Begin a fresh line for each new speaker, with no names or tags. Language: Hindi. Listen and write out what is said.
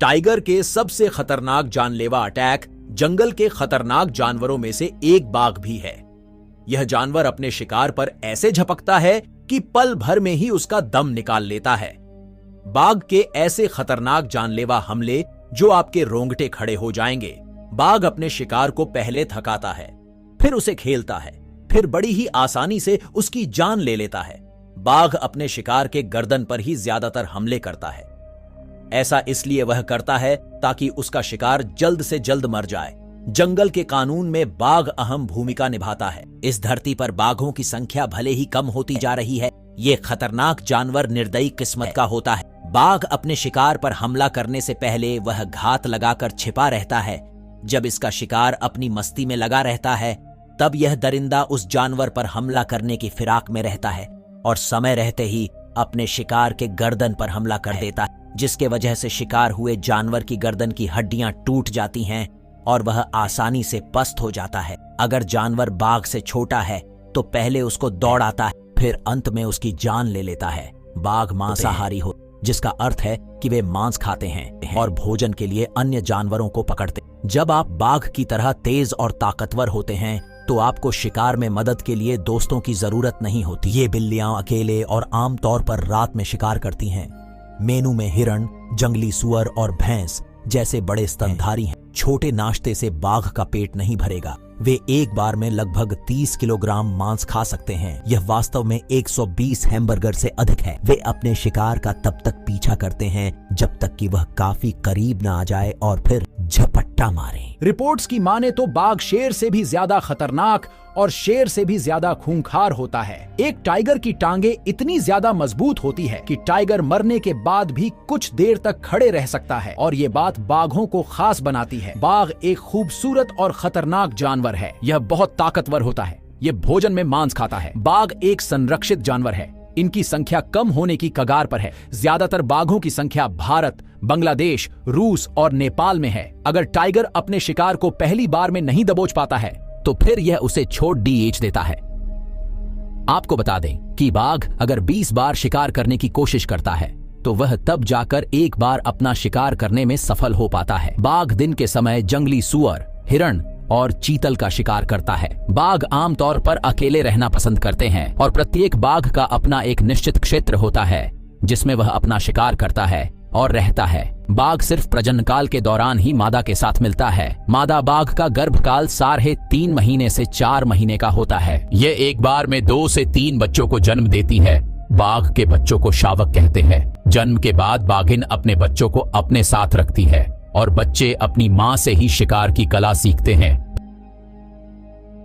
टाइगर के सबसे खतरनाक जानलेवा अटैक जंगल के खतरनाक जानवरों में से एक बाघ भी है। यह जानवर अपने शिकार पर ऐसे झपकता है कि पल भर में ही उसका दम निकाल लेता है। बाघ के ऐसे खतरनाक जानलेवा हमले जो आपके रोंगटे खड़े हो जाएंगे। बाघ अपने शिकार को पहले थकाता है, फिर उसे खेलता है, फिर बड़ी ही आसानी से उसकी जान ले लेता है। बाघ अपने शिकार के गर्दन पर ही ज्यादातर हमले करता है। ऐसा इसलिए वह करता है ताकि उसका शिकार जल्द से जल्द मर जाए। जंगल के कानून में बाघ अहम भूमिका निभाता है। इस धरती पर बाघों की संख्या भले ही कम होती जा रही है, ये खतरनाक जानवर निर्दयी किस्मत का होता है। बाघ अपने शिकार पर हमला करने से पहले वह घात लगाकर छिपा रहता है। जब इसका शिकार अपनी मस्ती में लगा रहता है, तब यह दरिंदा उस जानवर पर हमला करने की फिराक में रहता है और समय रहते ही अपने शिकार के गर्दन पर हमला कर देता है, जिसके वजह से शिकार हुए जानवर की गर्दन की हड्डियां टूट जाती हैं और वह आसानी से पस्त हो जाता है। अगर जानवर बाघ से छोटा है तो पहले उसको दौड़ाता है, फिर अंत में उसकी जान ले लेता है। बाघ मांसाहारी हो, जिसका अर्थ है कि वे मांस खाते हैं और भोजन के लिए अन्य जानवरों को पकड़ते। जब आप बाघ की तरह तेज और ताकतवर होते हैं तो आपको शिकार में मदद के लिए दोस्तों की जरूरत नहीं होती। ये बिल्लियां अकेले और आमतौर पर रात में शिकार करती हैं। मेनू में हिरण, जंगली सुअर और भैंस जैसे बड़े स्तनधारी हैं। छोटे नाश्ते से बाघ का पेट नहीं भरेगा। वे एक बार में लगभग 30 किलोग्राम मांस खा सकते हैं। यह वास्तव में 120 हैमबर्गर से अधिक है। वे अपने शिकार का तब तक पीछा करते हैं जब तक कि वह काफी करीब न आ जाए और फिर झपट्टा मारे।
रिपोर्ट्स की माने तो बाघ शेर से भी ज्यादा खतरनाक और शेर से भी ज्यादा खूंखार होता है। एक टाइगर की टांगे इतनी ज्यादा मजबूत होती है कि टाइगर मरने के बाद भी कुछ देर तक खड़े रह सकता है और ये बात बाघों को खास बनाती है। बाघ एक खूबसूरत और खतरनाक जानवर है। यह बहुत ताकतवर होता है। यह भोजन में मांस खाता है। बाघ एक संरक्षित जानवर है। इनकी संख्या कम होने की कगार पर है। ज्यादातर बाघों की संख्या भारत, बांग्लादेश, रूस और नेपाल में है। अगर टाइगर अपने शिकार को पहली बार में नहीं दबोच पाता है तो फिर यह उसे छोड़ डीएच देता है। आपको बता दें कि बाघ अगर 20 बार शिकार करने की कोशिश करता है तो वह तब जाकर एक बार अपना शिकार करने में सफल हो पाता है। बाघ दिन के समय जंगली सुअर, हिरण और चीतल का शिकार करता है। बाघ आमतौर पर अकेले रहना पसंद करते हैं और प्रत्येक बाघ का अपना एक निश्चित क्षेत्र होता है जिसमें वह अपना शिकार करता है और रहता है। बाघ सिर्फ प्रजनन काल के दौरान ही मादा के साथ मिलता है। मादा बाघ का गर्भकाल 3.5 महीने से 4 महीने का होता है। ये एक बार में 2 से 3 बच्चों को जन्म देती है। बाघ के बच्चों को शावक कहते हैं। जन्म के बाद बाघिन अपने बच्चों को अपने साथ रखती है और बच्चे अपनी माँ से ही शिकार की कला सीखते हैं।